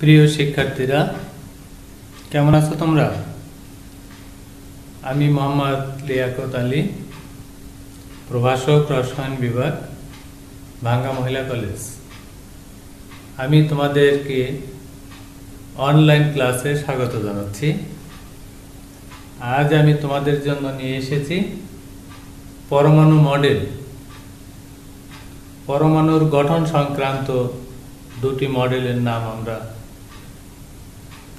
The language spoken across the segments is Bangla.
প্রিয় শিক্ষার্থীরা, কেমন আছো তোমরা? আমি মোহাম্মদ লিয়াকত আলী, প্রভাষক, রসায়ন বিভাগ, ভাঙ্গা মহিলা কলেজ। আমি তোমাদেরকে অনলাইন ক্লাসে স্বাগত জানাচ্ছি। আজ আমি তোমাদের জন্য নিয়ে এসেছি পরমাণু মডেল। পরমাণুর গঠন সংক্রান্ত দুটি মডেলের নাম আমরা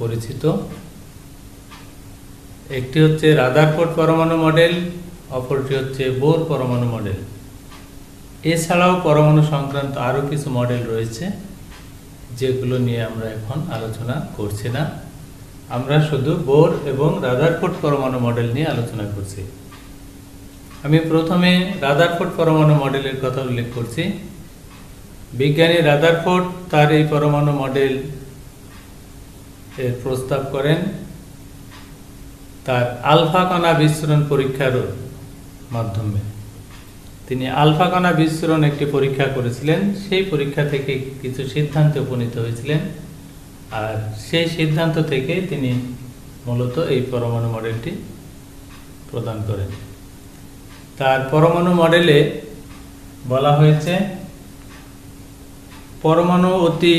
পরিচিত। একটি হচ্ছে রাদারফোর্ড পরমাণু মডেল, অপরটি হচ্ছে বোর পরমাণু মডেল। এছাড়াও পরমাণু সংক্রান্ত আরও কিছু মডেল রয়েছে, যেগুলো নিয়ে আমরা এখন আলোচনা করছি না। আমরা শুধু বোর এবং রাদারফোর্ড পরমাণু মডেল নিয়ে আলোচনা করছি। আমি প্রথমে রাদারফোর্ড পরমাণু মডেলের কথা উল্লেখ করছি। বিজ্ঞানী রাদারফোর্ড তার এই পরমাণু মডেল এর প্রস্তাব করেন তার আলফা কণা বিচ্ছুরণ পরীক্ষার মাধ্যমে। তিনি আলফা কণা বিচ্ছুরণ একটি পরীক্ষা করেছিলেন। সেই পরীক্ষা থেকে কিছু সিদ্ধান্তে উপনীত হয়েছিলেন, আর সেই সিদ্ধান্ত থেকে তিনি মূলত এই পরমাণু মডেলটি প্রদান করেন। তার পরমাণু মডেলে বলা হয়েছে পরমাণু অতি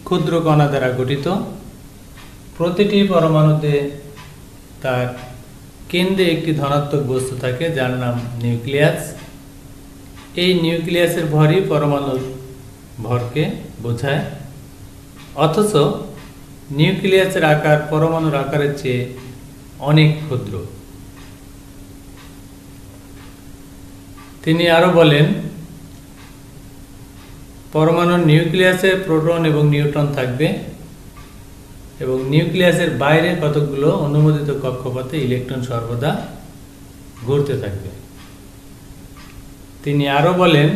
ক্ষুদ্র কণা দ্বারা গঠিত। প্রতিটি পরমাণুতে তার কেন্দ্রে একটি ধনাত্মক বস্তু থাকে, যার নাম নিউক্লিয়াস। এই নিউক্লিয়াসের ভরই পরমাণুর ভরকে বোঝায়, অথচ নিউক্লিয়াসের আকার পরমাণুর আকারের চেয়ে অনেক ক্ষুদ্র। তিনি আরো বলেন, পরমাণুর নিউক্লিয়াসে প্রোটন এবং নিউট্রন থাকবে এবং নিউক্লিয়াসের বাইরে কতগুলো অনুমোদিত কক্ষপথে ইলেকট্রন সর্বদা ঘুরতে থাকবে। তিনি আরো বলেন,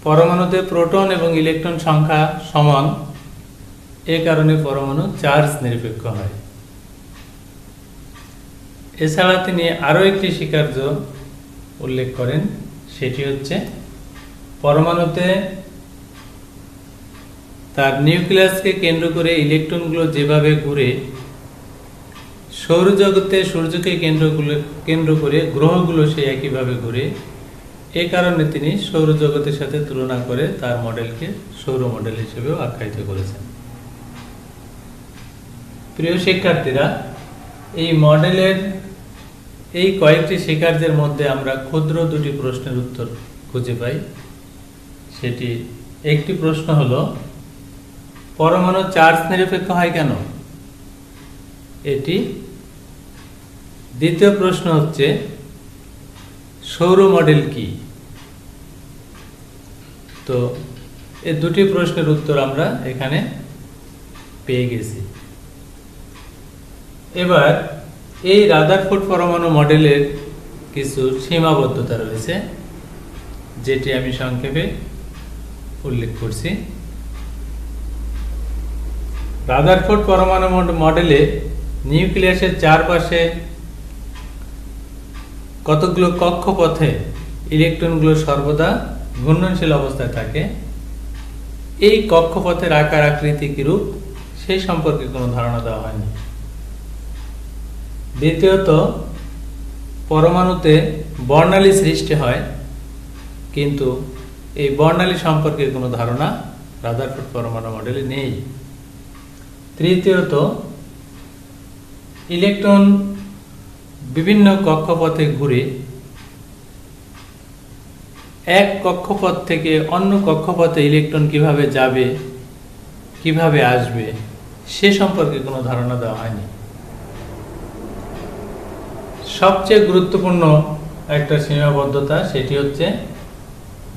পরমাণুতে প্রোটন এবং ইলেকট্রন সংখ্যা সমান, এ কারণে পরমাণু চার্জ নিরপেক্ষ হয়। এছাড়া তিনি আরো একটি স্বীকার্য উল্লেখ করেন, সেটি হচ্ছে পরমাণুতে তার নিউক্লিয়াসকে কেন্দ্র করে ইলেকট্রনগুলো যেভাবে ঘুরে, সৌরজগতে সূর্যকে কেন্দ্র করে গ্রহগুলো সেই একইভাবে ঘুরে। এ কারণে তিনি সৌরজগতের সাথে তুলনা করে তার মডেলকে সৌর মডেল হিসেবেও আখ্যায়িত করেছেন। প্রিয় শিক্ষার্থীরা, এই মডেলের এই কয়েকটি স্বীকার্যের মধ্যে আমরা ক্ষুদ্র দুটি প্রশ্নের উত্তর খুঁজে পাই। সেটি একটি প্রশ্ন হলো, পরমাণু চার্জ নিরপেক্ষ হয় কেন? এটি। দ্বিতীয় প্রশ্ন হচ্ছে, সৌর মডেল কি? তো এই দুটি প্রশ্নের উত্তর আমরা এখানে পেয়ে গেছি। এবার এই রাদারফোর্ড পরমাণু মডেলের কিছু সীমাবদ্ধতা রয়েছে, যেটি আমি সংক্ষেপে উল্লেখ করছি। রাদারফোর্ড পরমাণু মডেলে নিউক্লিয়াসের চারপাশে কতগুলো কক্ষপথে ইলেকট্রনগুলো সর্বদা ঘূর্ণনশীল অবস্থায় থাকে। এই কক্ষপথের আকার আকৃতি কিরূপ, সেই সম্পর্কে কোনো ধারণা দেওয়া হয়নি। দ্বিতীয়ত, পরমাণুতে বর্ণালী সৃষ্টি হয়, কিন্তু এই বর্ণালী সম্পর্কে কোনো ধারণা রাদারফোর্ড পরমাণু মডেলে নেই। তৃতীয়ত, ইলেকট্রন বিভিন্ন কক্ষপথে ঘুরে এক কক্ষপথ থেকে অন্য কক্ষপথে ইলেকট্রন কিভাবে যাবে, কিভাবে আসবে, সে সম্পর্কে কোনো ধারণা দেওয়া হয়নি। সবচেয়ে গুরুত্বপূর্ণ একটা সীমাবদ্ধতা, সেটি হচ্ছে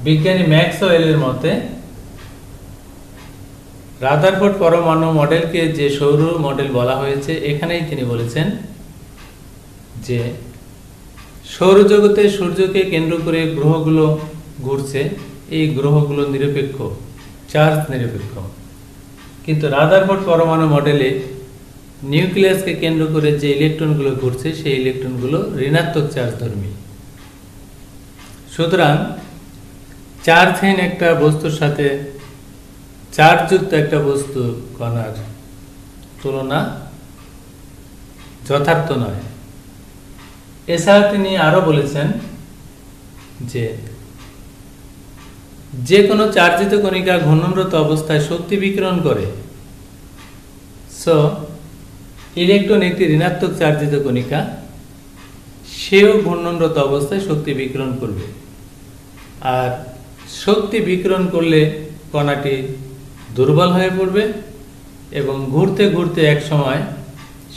বিজ্ঞানী ম্যাক্সওয়েলের মতে রাদারফোর্ড পরমাণু মডেলকে যে সৌর মডেল বলা হয়েছে, এখানেই তিনি বলেছেন যে সৌরজগতে সূর্যকে কেন্দ্র করে গ্রহগুলো ঘুরছে, এই গ্রহগুলো নিরপেক্ষ, চার্জ নিরপেক্ষ। কিন্তু রাদারফোর্ড পরমাণু মডেলে নিউক্লিয়াসকে কেন্দ্র করে যে ইলেকট্রনগুলো ঘুরছে, সেই ইলেকট্রনগুলো ঋণাত্মক চার্জধর্মী। সুতরাং চার্জহীন একটা বস্তুর সাথে চার্জযুক্ত একটা বস্তু কণার তুলনা যথার্থ নয়। এছাড়া তিনি আরো বলেছেন যে কোনো চার্জিত কণিকা ঘূর্ণনরত অবস্থায় শক্তি বিকিরণ করে। সো ইলেকট্রন একটি ঋণাত্মক চার্জিত কণিকা, সেও ঘূর্ণনরত অবস্থায় শক্তি বিকিরণ করবে। আর শক্তি বিকিরণ করলে কণাটি দুর্বল হয়ে পড়বে এবং ঘুরতে ঘুরতে এক সময়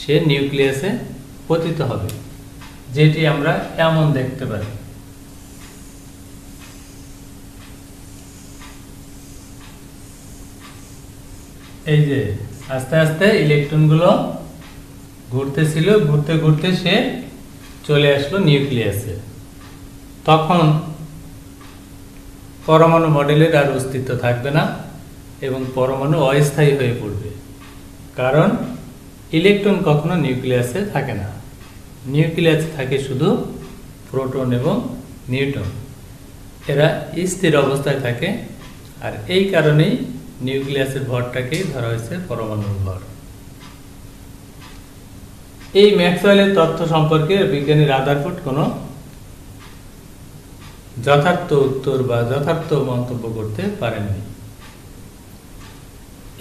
সে নিউক্লিয়াসে পতিত হবে, যেটি আমরা এমন দেখতে পারি। এই যে আস্তে আস্তে ইলেকট্রনগুলো ঘুরতেছিল, ঘুরতে ঘুরতে সে চলে আসলো নিউক্লিয়াসে। তখন পরমাণু মডেলের আর অস্তিত্ব থাকবে না এবং পরমাণু অস্থায়ী হয়ে পড়বে, কারণ ইলেকট্রন কখনো নিউক্লিয়াসে থাকে না। নিউক্লিয়াসে থাকে শুধু প্রোটন এবং নিউট্রন, এরা স্থির অবস্থায় থাকে। আর এই কারণেই নিউক্লিয়াসের ভরটাকেই ধরা হয়েছে পরমাণুর ভর। এই ম্যাক্সওয়েলের তথ্য সম্পর্কে বিজ্ঞানী রাদারফোর্ড কোনো যথার্থ উত্তর বা যথার্থ মন্তব্য করতে পারেননি।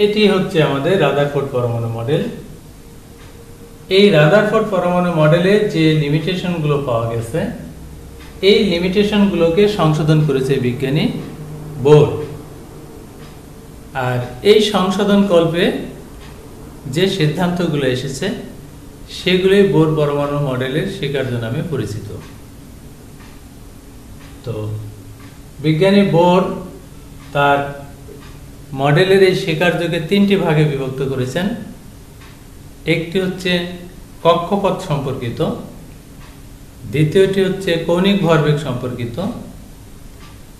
এটি হচ্ছে আমাদের রাদারফোর্ড পরমাণু মডেল। এই রাদারফোর্ড পরমাণু মডেলে যে লিমিটেশনগুলো পাওয়া গেছে, এই লিমিটেশনগুলোকে সংশোধন করেছে বিজ্ঞানী বোর। আর এই সংশোধন কল্পে যে সিদ্ধান্তগুলো এসেছে সেগুলোই বোর পরমাণু মডেলের স্বীকার্য নামে পরিচিত। তো বিজ্ঞানী বোর তার মডেলের এই স্বীকার্যকে তিনটি ভাগে বিভক্ত করেছেন। একটি হচ্ছে কক্ষপথ সম্পর্কিত, দ্বিতীয়টি হচ্ছে কৌণিক ভরবেগ সম্পর্কিত,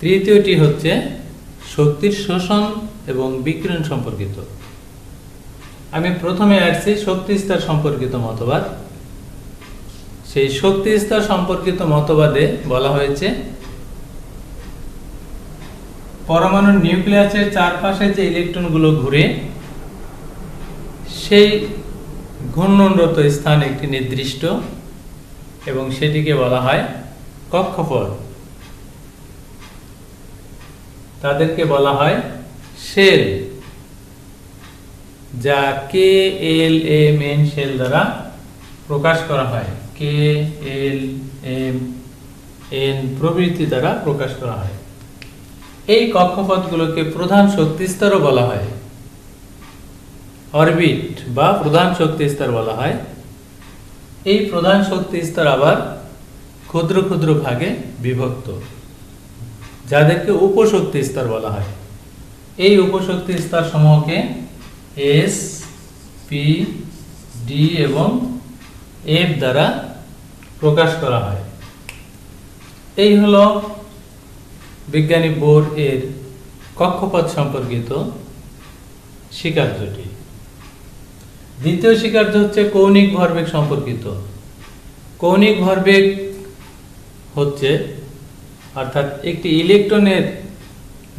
তৃতীয়টি হচ্ছে শক্তির শোষণ এবং বিকিরণ সম্পর্কিত। আমি প্রথমে আসছি শক্তি স্তর সম্পর্কিত মতবাদ। সেই শক্তি স্তর সম্পর্কিত মতবাদে বলা হয়েছে পরমাণুর নিউক্লিয়াসের চারপাশে যে ইলেকট্রনগুলো ঘুরে, সেই ঘূর্ণনরত স্থান একটি নির্দিষ্ট এবং সেটিকে বলা হয় কক্ষপথ। তাদেরকে বলা হয় শেল, যা KLMN শেল দ্বারা প্রকাশ করা হয়, KLMN প্রভৃতি দ্বারা প্রকাশ করা হয়। এই কক্ষপথগুলোকে প্রধান শক্তি স্তরও বলা হয়, অরবিট বা প্রধান শক্তি স্তর বলা হয়। এই প্রধান শক্তি স্তর আবার ক্ষুদ্র ক্ষুদ্র ভাগে বিভক্ত, যাদেরকে উপশক্তি স্তর বলা হয়। এই উপশক্তি স্তর সমূহকে S, P, D এবং F দ্বারা প্রকাশ করা হয়। এই হলো বিজ্ঞানী বোর এর কক্ষপথ সম্পর্কিত স্বীকার্যটি। দ্বিতীয় স্বীকার্য হচ্ছে কৌণিক ভরবেগ সম্পর্কিত। কৌণিক ভরবেগ হচ্ছে অর্থাৎ একটি ইলেকট্রনের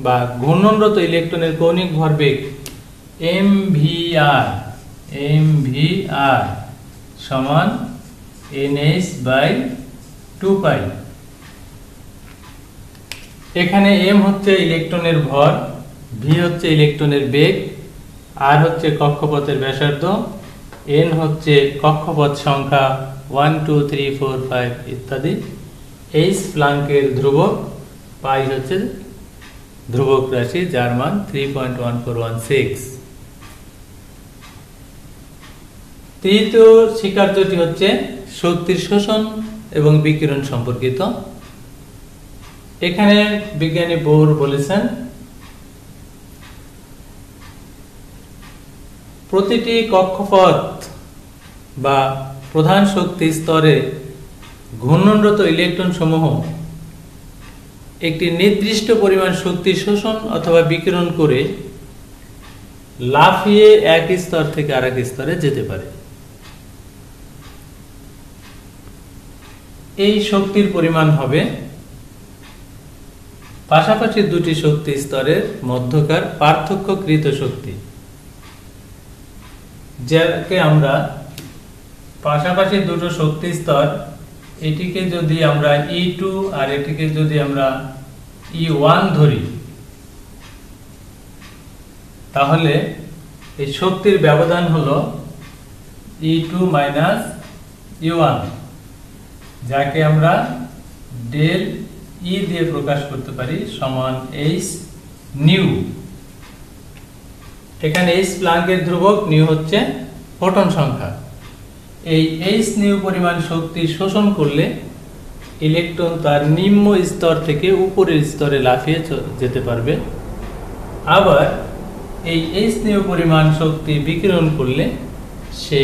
বা ঘূর্ণনরত ইলেকট্রনের কৌণিক ভরবেগ mvr সমান nh/2π। এখানে m হচ্ছে ইলেকট্রনের ভর, v হচ্ছে ইলেকট্রনের বেগ, r হচ্ছে কক্ষপথের ব্যাসার্ধ, n হচ্ছে কক্ষপথ সংখ্যা 1 2 3 4 5 ইত্যাদি, h প্লাঙ্কের ধ্রুবক, পাই হচ্ছে ধ্রুবক রাশি যার মান 3.1416। তৃতীয় স্বীকার্যটি হচ্ছে শক্তির শোষণ এবং বিকিরণ সম্পর্কিত। এখানে বিজ্ঞানী বোর বলেছেন প্রতিটি কক্ষপথ বা প্রধান শক্তি স্তরে ঘূর্ণনরত ইলেকট্রন সমূহ একটি নির্দিষ্ট পরিমাণ শক্তি শোষণ অথবা বিকিরণ করে লাফিয়ে এক স্তর থেকে আরেক স্তরে যেতে পারে। এই শক্তির পরিমাণ হবে পাশাপাশি দুটি শক্তি স্তরের মধ্যকার পার্থক্যকৃত শক্তি, যাকে আমরা পাশাপাশি দুটো শক্তি স্তর, এটিকে যদি আমরা E2 আর এটিকে যদি আমরা E1 ধরি, তাহলে এই শক্তির ব্যবধান হলো E2 মাইনাস E1, যাকে আমরা ডেল E দিয়ে প্রকাশ করতে পারি সমান h নিউ। এখানে h প্লাঙ্কের ধ্রুবক, নিউ হচ্ছে ফোটন সংখ্যা। এই h নিউ পরিমাণ শক্তি শোষণ করলে ইলেকট্রন তার নিম্ন স্তর থেকে উপরের স্তরে লাফিয়ে যেতে পারবে, আবার এই h নিউ পরিমাণ শক্তি বিকিরণ করলে সে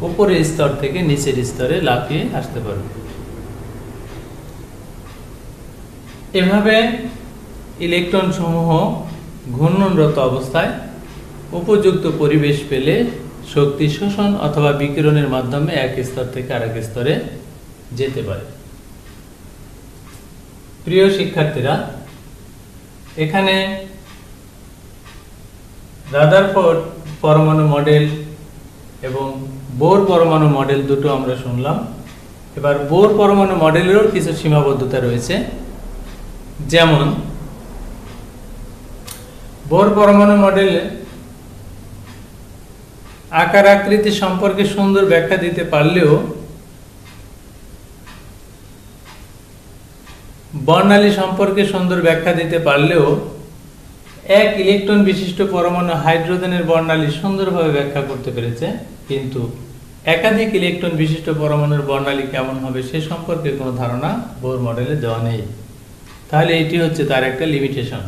উপরের স্তর থেকে নিচের স্তরে লাফিয়ে আসতে পারবে। এভাবে ইলেকট্রন সমূহ ঘূর্ণনরত অবস্থায় উপযুক্ত পরিবেশ পেলে শক্তি শোষণ অথবা বিকিরণের মাধ্যমে এক স্তর থেকে আরেক স্তরে যেতে পারে। প্রিয় শিক্ষার্থীরা, এখানে রাদারফোর্ড পরমাণু মডেল এবং বোর পরমাণু মডেল দুটো আমরা শুনলাম। এবার বোর পরমাণু মডেলেরও কিছু সীমাবদ্ধতা রয়েছে। যেমন বোর পরমাণু মডেলে আকার আকৃতি সম্পর্কে সুন্দর ব্যাখ্যা দিতে পারলেও বর্ণালী সম্পর্কে সুন্দর ব্যাখ্যা দিতে পারলেও এক ইলেকট্রন বিশিষ্ট পরমাণু হাইড্রোজেনের বর্ণালী সুন্দরভাবে ব্যাখ্যা করতে পেরেছে, কিন্তু একাধিক ইলেকট্রন বিশিষ্ট পরমাণুর বর্ণালী কেমন হবে সে সম্পর্কে কোনো ধারণা বোর মডেলে দেওয়া নেই। তাহলে এটি হচ্ছে তার একটা লিমিটেশন।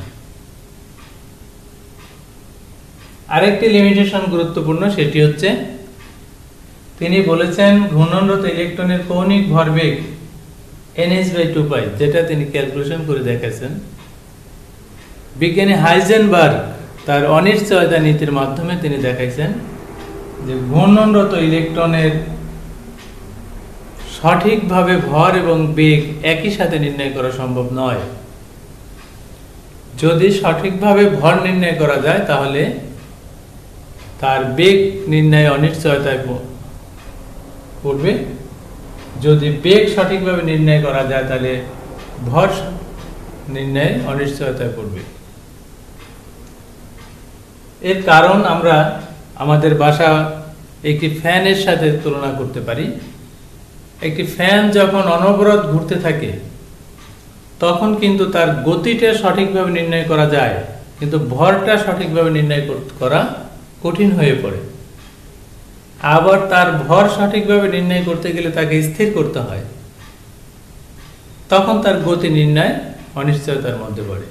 আরেকটি লিমিটেশন গুরুত্বপূর্ণ, সেটি হচ্ছে তিনি বলেছেন ঘূর্ণনরত ইলেকট্রনের কৌণিক ভরবেগ nh/2π, যেটা তিনি ক্যালকুলেশন করে দেখাচ্ছেন। বিজ্ঞানী হাইজেনবার্গ তার অনিশ্চয়তা নীতির মাধ্যমে তিনি দেখাইছেন যে ঘূর্ণনরত ইলেকট্রনের সঠিকভাবে ভর এবং বেগ একই সাথে নির্ণয় করা সম্ভব নয়। যদি সঠিকভাবে ভর নির্ণয় করা যায় তাহলে তার বেগ নির্ণয় অনিশ্চয়তায় পড়বে, যদি বেগ সঠিকভাবে নির্ণয় করা যায় তাহলে ভর নির্ণয় অনিশ্চয়তায় পড়বে। এর কারণ আমরা আমাদের বাসা একটি ফ্যানের সাথে তুলনা করতে পারি। একটি ফ্যান যখন অনবরত ঘুরতে থাকে তখন কিন্তু তার গতিটা সঠিকভাবে নির্ণয় করা যায়, কিন্তু ভরটা সঠিকভাবে নির্ণয় করা কঠিন হয়ে পড়ে। আবার তার ভর সঠিকভাবে নির্ণয় করতে গেলে তাকে স্থির করতে হয়, তখন তার গতি নির্ণয় অনিশ্চয়তার মধ্যে পড়ে।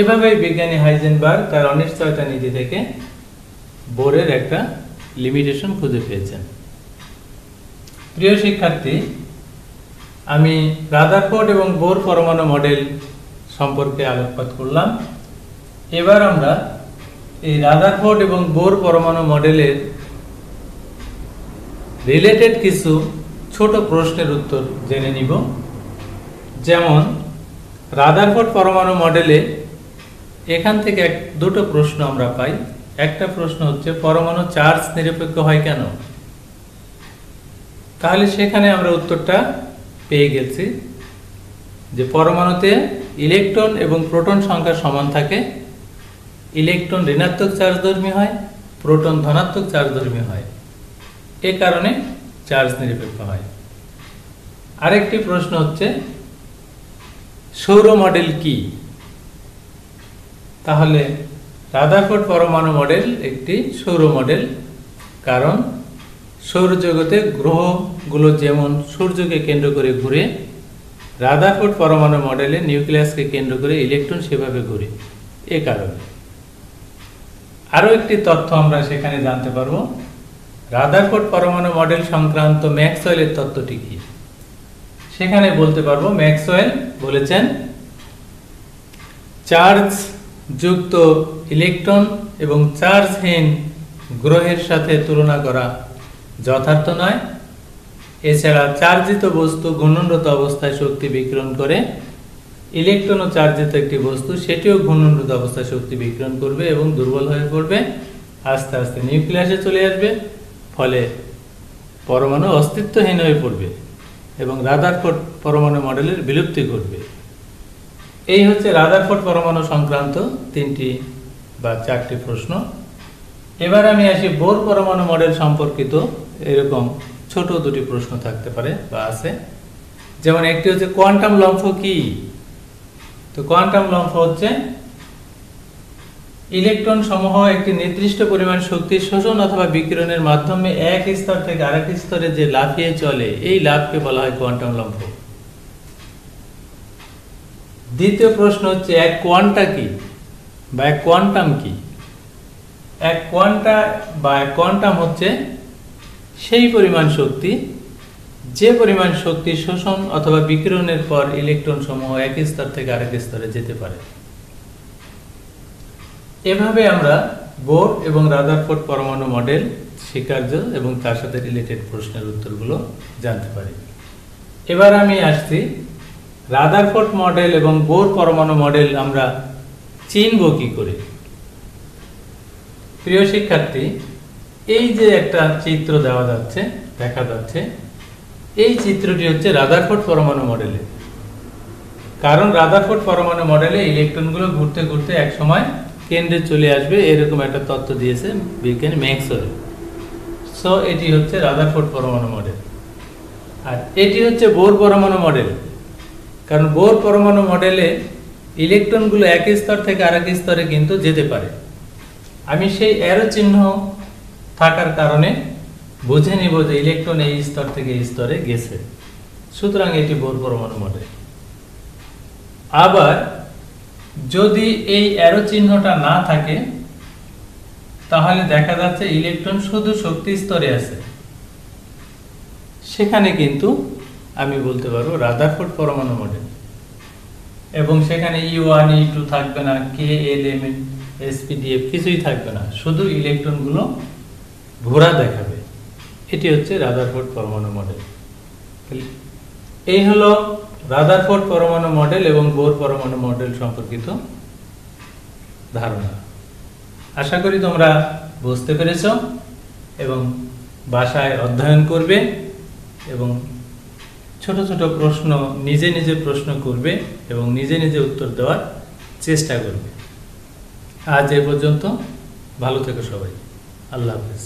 এভাবেই বিজ্ঞানী হাইজেনবার্গ তার অনিশ্চয়তা নীতি থেকে বোরের একটা লিমিটেশন খুঁজে পেয়েছেন। প্রিয় শিক্ষার্থী, আমি রাদারফোর্ড এবং বোর পরমাণু মডেল সম্পর্কে আলোকপাত করলাম। এবার আমরা এই রাদারফোর্ড এবং বোর পরমাণু মডেলের রিলেটেড কিছু ছোট প্রশ্নের উত্তর জেনে নিব। যেমন রাদারফোর্ড পরমাণু মডেলে এখান থেকে দুটো প্রশ্ন আমরা পাই। একটা প্রশ্ন হচ্ছে পরমাণু চার্জ নিরপেক্ষ হয় কেন? তাহলে সেখানে আমরা উত্তরটা পেয়ে গেছি যে পরমাণুতে ইলেকট্রন এবং প্রোটন সংখ্যা সমান থাকে, ইলেকট্রন ঋণাত্মক চার্জধর্মী হয়, প্রোটন ধনাত্মক চার্জধর্মী হয়, এ কারণে চার্জ নিরপেক্ষ হয়। আরেকটি প্রশ্ন হচ্ছে সৌর মডেল কি? তাহলে রাদারফোর্ড পরমাণু মডেল একটি সৌর মডেল, কারণ সৌরজগতে গ্রহগুলো যেমন সূর্যকে কেন্দ্র করে ঘুরে, রাদারফোর্ড পরমাণু মডেলে নিউক্লিয়াসকে কেন্দ্র করে ইলেকট্রন সেভাবে ঘুরে, এ কারণে। আরও একটি তথ্য আমরা সেখানে জানতে পারব, রাদারফোর্ড পরমাণু মডেল সংক্রান্ত ম্যাক্সওয়েলের তত্ত্বটি কি। সেখানে বলতে পারবো ম্যাক্সওয়েল বলেছেন চার্জ যুক্ত ইলেকট্রন এবং চার্জহীন গ্রহের সাথে তুলনা করা যথার্থ নয়। এছাড়া চার্জিত বস্তু ঘূর্ণনরত অবস্থায় শক্তি বিকিরণ করে, ইলেকট্রন ও চার্জিত একটি বস্তু, সেটিও ঘূর্ণনরত অবস্থায় শক্তি বিকিরণ করবে এবং দুর্বল হয়ে পড়বে, আস্তে আস্তে নিউক্লিয়াসে চলে আসবে, ফলে পরমাণু অস্তিত্বহীন হয়ে পড়বে এবং রাদারফোর্ড পরমাণু মডেলের বিলুপ্তি ঘটবে। এই হচ্ছে রাদারফোর্ড পরমাণু সংক্রান্ত 3টি বা 4টি প্রশ্ন। এবার আমি আসি বোর পরমাণু মডেল সম্পর্কিত এরকম ছোট 2টি প্রশ্ন থাকতে পারে বা আছে। যেমন একটি হচ্ছে কোয়ান্টাম লম্ফ কি? তো কোয়ান্টাম লম্ফ হচ্ছে ইলেকট্রন সমূহ একটি নির্দিষ্ট পরিমাণ শক্তি শোষণ অথবা বিকিরণের মাধ্যমে এক স্তর থেকে আরেক স্তরে যে লাফিয়ে চলে, এই লাফকে বলা হয় কোয়ান্টাম লম্ফ। দ্বিতীয় প্রশ্ন হচ্ছে এক কোয়ান্টা কি বা এক কোয়ান্টাম কি? এক কোয়ান্টা বা এক কোয়ান্টাম হচ্ছে সেই পরিমাণ শক্তি যে পরিমাণ শক্তি শোষণ অথবা বিকিরণের পর ইলেকট্রন সমূহ এক স্তর থেকে আরেক স্তরে যেতে পারে। এভাবে আমরা বোর এবং রাদারফোর্ড পরমাণু মডেল স্বীকার্য এবং তার সাথে রিলেটেড প্রশ্নের উত্তরগুলো জানতে পারি। এবার আমি আসছি রাদারফোর্ড মডেল এবং বোর পরমাণু মডেল আমরা চিনব কি করে। প্রিয় শিক্ষার্থী, এই যে একটা চিত্র দেখা যাচ্ছে, এই চিত্রটি হচ্ছে রাদারফোর্ড পরমাণু মডেলে। কারণ রাদারফোর্ড পরমাণু মডেলে ইলেকট্রনগুলো ঘুরতে ঘুরতে এক সময় কেন্দ্রে চলে আসবে, এরকম একটা তত্ত্ব দিয়েছে বিজ্ঞানী ম্যাক্সওয়েল। সো এটি হচ্ছে রাদারফোর্ড পরমাণু মডেল। আর এটি হচ্ছে বোর পরমাণু মডেল। কারণ বোর পরমাণু মডেলে ইলেকট্রনগুলো এক স্তর থেকে আরেক স্তরে কিন্তু যেতে পারে। আমি সেই অ্যারো চিহ্ন থাকার কারণে বুঝে নিব যে ইলেকট্রন এই স্তর থেকে এই স্তরে গেছে, সুতরাং এটি বোর পরমাণু মডেল। আবার যদি এই অ্যারো চিহ্নটা না থাকে, তাহলে দেখা যাচ্ছে ইলেকট্রন শুধু শক্তি স্তরে আছে, সেখানে কিন্তু আমি বলতে পারবো রাদারফোর্ড পরমাণু মডেল। এবং সেখানে E1 E2 থাকবে না, K L M SPDF কিছুই থাকবে না, শুধু ইলেকট্রনগুলো ঘোরা দেখাবে। এটি হচ্ছে রাদারফোর্ড পরমাণু মডেল। এই হলো রাদারফোর্ড পরমাণু মডেল এবং বোর পরমাণু মডেল সম্পর্কিত ধারণা। আশা করি তোমরা বুঝতে পেরেছ এবং বাসায় অধ্যয়ন করবে এবং ছোট ছোট প্রশ্ন নিজে নিজে প্রশ্ন করবে এবং নিজে নিজে উত্তর দেওয়ার চেষ্টা করবে। আজ এ পর্যন্ত। ভালো থেকো সবাই। আল্লাহ হাফেজ।